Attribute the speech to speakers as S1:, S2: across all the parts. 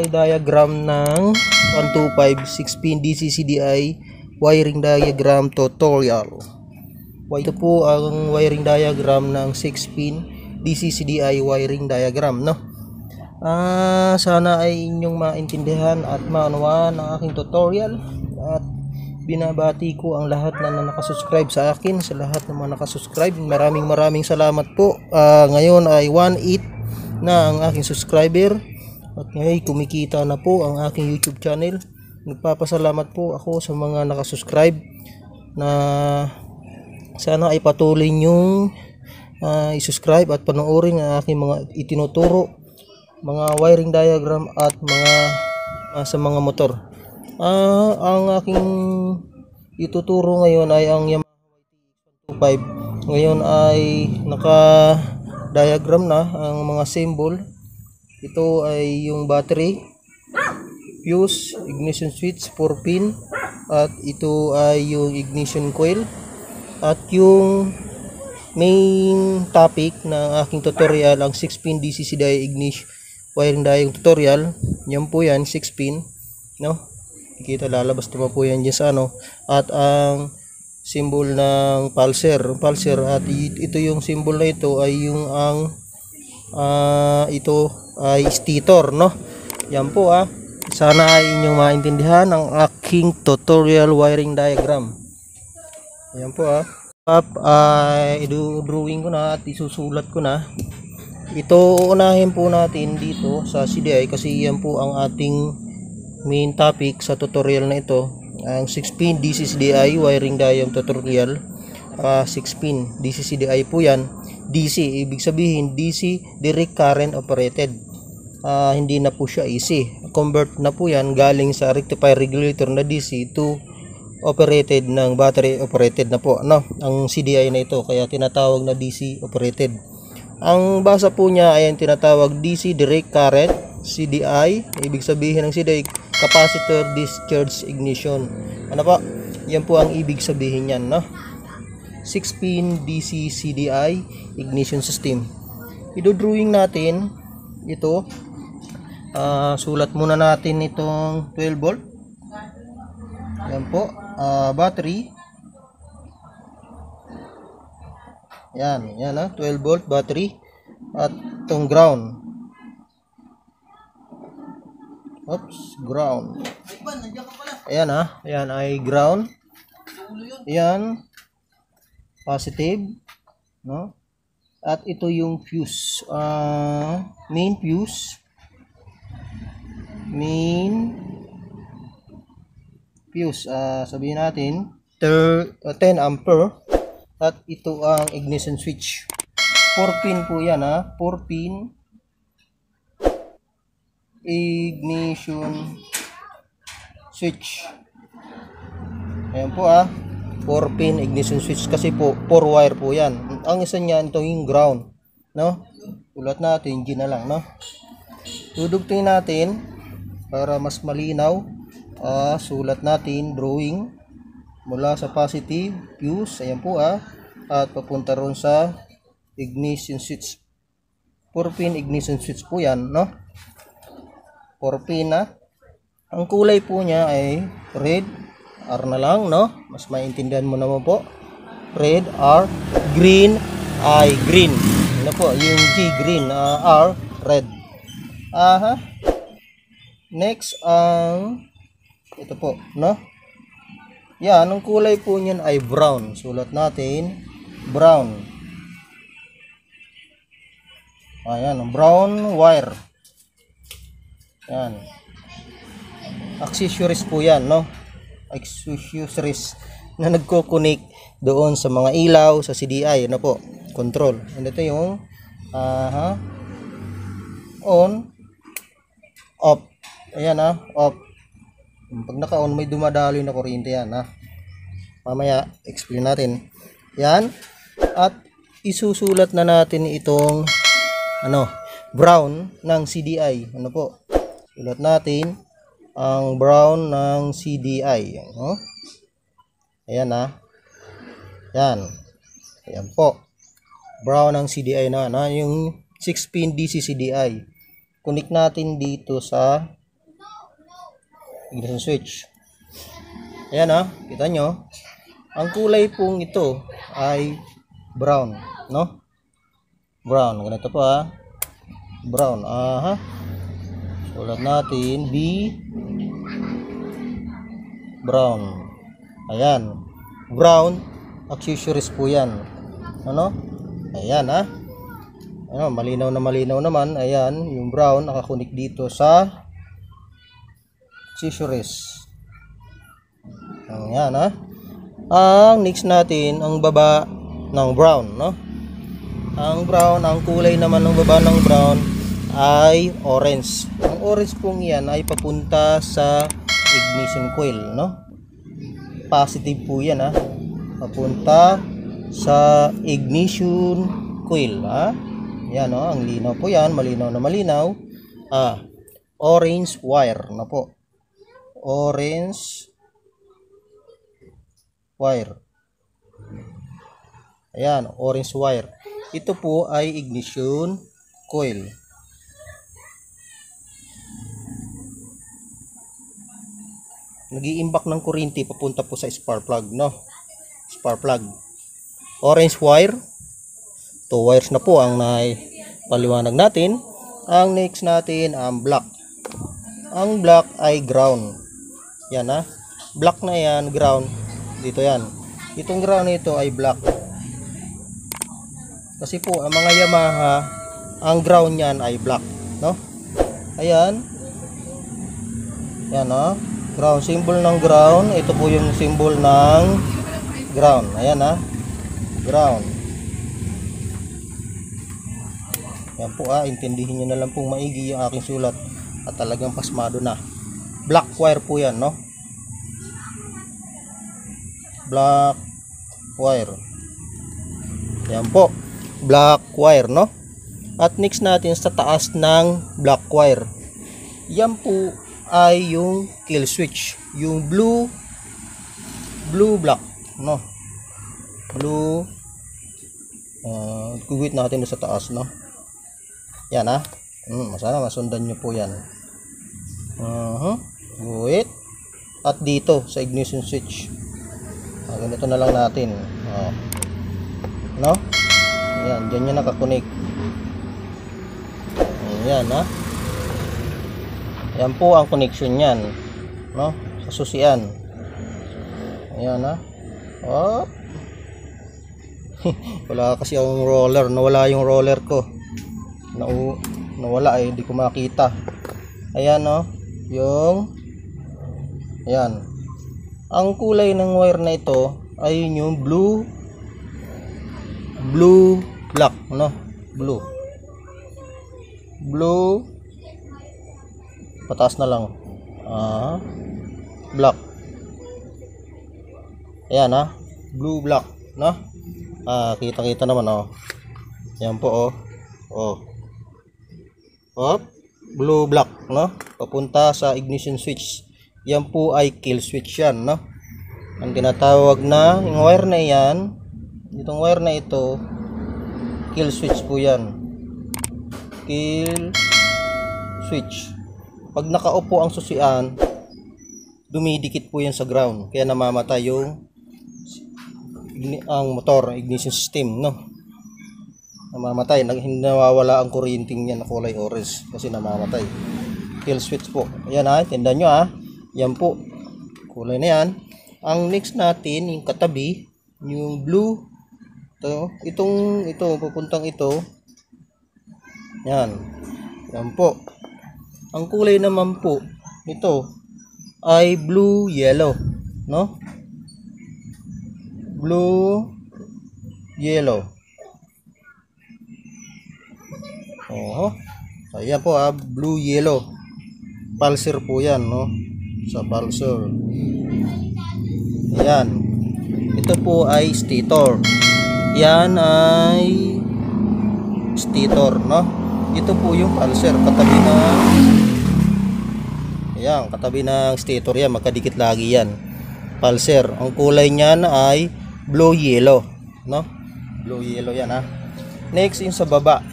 S1: wiring diagram ng 125 6-pin DC CDI wiring diagram tutorial. Ito po ang wiring diagram ng 6-pin DC CDI wiring diagram, no? Sana ay inyong maintindihan at maunawaan ang aking tutorial, at binabati ko ang lahat na nakasubscribe sa akin. Sa lahat ng mga nakasubscribe, maraming salamat po. Ngayon ay 1/8 na ang aking subscriber, at ngayon kumikita na po ang aking YouTube channel. Nagpapasalamat po ako sa mga nakasubscribe, na sana ay patuloy nyong i-subscribe at panoorin ang aking mga itinuturo, mga wiring diagram at mga sa mga motor. Ang aking ituturo ngayon ay ang Yamaha YTX 125. Ngayon ay naka diagram na ang mga symbol. Ito ay yung battery, fuse, ignition switch 4-pin, at ito ay yung ignition coil. At yung main topic ng aking tutorial, ang 6-pin DC CDI ignition wiring diagram tutorial. Yan po yan, 6-pin, no? Kita lalabas na po yan dyan sa ano. At ang symbol ng pulser, at ito yung symbol na ito ay yung ang ito ay stator, no? Yan po. Sana ay inyong maintindihan ang aking tutorial wiring diagram. Yan po. Ay drawing ko na at isusulat ko na. Ito unahin po natin dito sa CDI kasi yan po ang ating main topic sa tutorial na ito. Ang 6-pin DC CDI wiring diagram tutorial. 6-pin DC CDI po yan. DC, ibig sabihin DC, direct current operated. Hindi na po siya AC. Convert na po yan galing sa rectifier regulator na DC to operated ng battery operated na po, no? Ang CDI na ito, kaya tinatawag na DC operated. Ang basa po niya ay ang tinatawag DC direct current CDI. Ibig sabihin ng CDI, capacitor discharge ignition. Ano po? Yan po ang ibig sabihin niyan, no? 6-pin DC CDI ignition system. Idodrawing natin ito. Sulat muna natin itong 12 volt. Yan po. Battery. Yan 12 volt battery. At itong ground. Oops, ground. Ayan ayan ay ground. Ayan, positive, no? At ito yung fuse, main fuse, sabihin natin 10 ampere. At ito ang ignition switch, 4-pin po yan, 4-pin ignition switch. Ayan po 4-pin ignition switch kasi po 4 wire po yan. Ang isa niyan ito yung ground, no? Ulat natin G na lang, no? Dudugtungin natin para mas malinaw. Sulat natin drawing mula sa positive fuse, ayan po at papunta ron sa ignition switch. 4-pin ignition switch po yan, no? 4-pin ang kulay po niya ay red. R na lang, no? Mas maintindihan mo naman po. Red, R. Green, I, green. Ano po? Yung G, green. R, red. Next, ito po, no? Yan, ang kulay po niyan ay brown. Sulat natin, brown. Ayan, brown wire. Yan. Accessories po yan, no? Accessories na nagko-connect doon sa mga ilaw sa CDI, ano po, control. And ito yung on, off. Ayan off. Pag naka-on may dumadaloy na kuryente yan, mamaya explain natin yan. At isusulat na natin itong brown ng CDI, ano po, sulat natin ang brown ng CDI. Ayan yan. Ayan po. Brown ng CDI na yung 6-pin DC CDI. Connect natin dito sa ignition switch. Ayan kita nyo. Ang kulay pong ito ay brown, no? Brown, ganito po brown, sulat natin B brown. Ayan, brown accessories po yan, ano? Ayan ano, malinaw naman. Ayan, yung brown nakakunik dito sa accessories. Ayan ang next natin, ang baba ng brown, no? Ang brown, ang kulay naman ng baba ng brown ay orange. Ang orange pong yan ay papunta sa ignition coil, no? Positive po yan papunta sa ignition coil, yan ang linaw po yan, malinaw na malinaw. Orange wire na po, orange wire. Ayan, orange wire. Ito po ay ignition coil. Nag-iimbak ng kuryente papunta po sa spark plug, no? Spark plug. Orange wire. 2 wires na po ang paliwanag natin. Ang next natin ang black. Ang black ay ground. Yan black na yan, ground. Dito yan. Itong ground nito ay black. Kasi po ang mga Yamaha, ang ground niyan ay black, no? Ayan. Yan ground, symbol ng ground. Ito po yung symbol ng ground. Ayan ground. Yan po intindihin niyo na lang pong maigi yung aking sulat at talagang pasmado na. Black wire po yan, no? Black wire. Yan po, black wire, no? At next natin sa taas ng black wire, yan po ay yung kill switch, yung blue black, no? Blue guhit natin sa taas, no? Yan sana masundan nyo po yan. Guhit at dito sa ignition switch, ganito na lang natin, no? Ayan, dyan yan nakakunik. Ayan yan po ang connection yan, no? Sa susian. Ayan wala kasi ang roller, nawala yung roller ko, nawala hindi ko makita. Ayan yung ayan, ang kulay ng wire na ito ay yung blue black, no? Blue pataas na lang, black. Ayan blue black, no? Kita naman yan po blue black, no? Papunta sa ignition switch. Yan po ay kill switch yan, no? Ang tinatawag na yung wire na yan, itong wire na ito, kill switch po yan. Kill switch. Pag nakaupo ang susian, dumidikit po yan sa ground, kaya namamatay ang motor, ignition system, no? Namamatay, hindi nawawala ang kuryenteng yan na kulay orange kasi namamatay. Kill switch po. Ayan tindan nyo yan po, kulay na yan. Ang next natin, yung katabi, yung blue, ito papuntang ito, yan po. Ang kulay naman po nito ay blue yellow, no? Blue yellow. Ayan po blue yellow. Pulsar po yan, no? Sa pulsar. Ayan. Ito po ay stator. Yan ay stator, no? Ito po yung pulsar, katabi ng stator yan, magkadikit lagi yan. Pulsar, ang kulay niyan ay blue yellow, no? Blue yellow yan Next yung sa baba.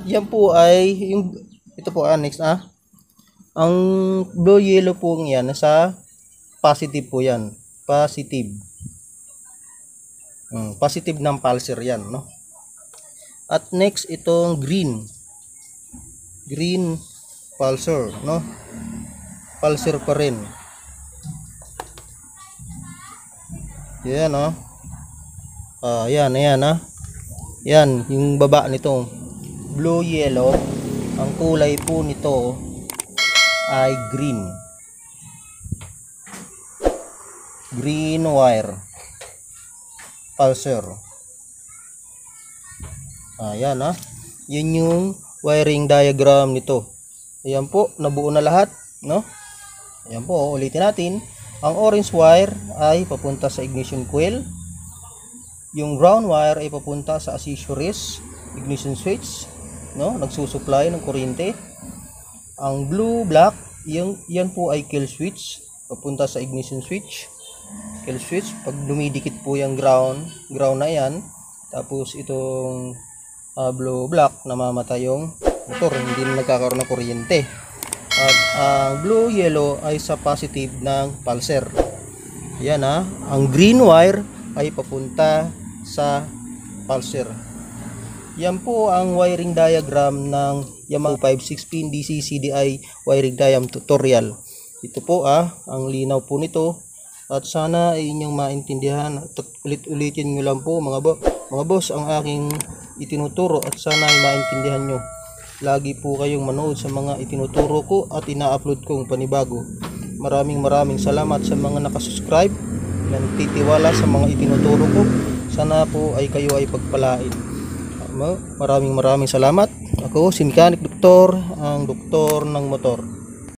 S1: Yan po ay yung ito po next Ang blue yellow po yan, nasa positive po yan. Positive. Positive ng pulsar yan, no? At next, itong green. Green pulsar, no? Pulsar pa rin. Yan, no? Yan, ayan, ha? Yan, yung baba nito. Blue yellow. Ang kulay po nito ay green. Green wire pulsar. Ayan, ha. Yun yung wiring diagram nito. Ayan po, nabuo na lahat, no? Ayan po, ulitin natin. Ang orange wire ay papunta sa ignition coil. Yung brown wire ay papunta sa accessories, ignition switch, no? Nagsusupply ng kuryente. Ang blue black, yan po ay kill switch, papunta sa ignition switch. Kill switch, pag dumidikit po yung ground na yan, tapos itong blue black, namamatay yung motor, hindi na nagkakaroon ng kuryente. At ang blue yellow ay sa positive ng pulsar. Yan, ha. Ang green wire ay papunta sa pulsar. Yan po ang wiring diagram ng Yamaha 56-pin DC CDI wiring diagram tutorial. Ito po, ang linaw po nito. At sana ay inyong maintindihan at ulit-ulitin nyo lang po mga boss ang aking itinuturo, at sana ay maintindihan nyo. Lagi po kayong manood sa mga itinuturo ko at ina-upload kong panibago. Maraming salamat sa mga nakasubscribe na nagtitiwala sa mga itinuturo ko. Sana po ay kayo ay pagpalain. Maraming salamat. Ako si Mechanic Doktor, ang doktor ng motor.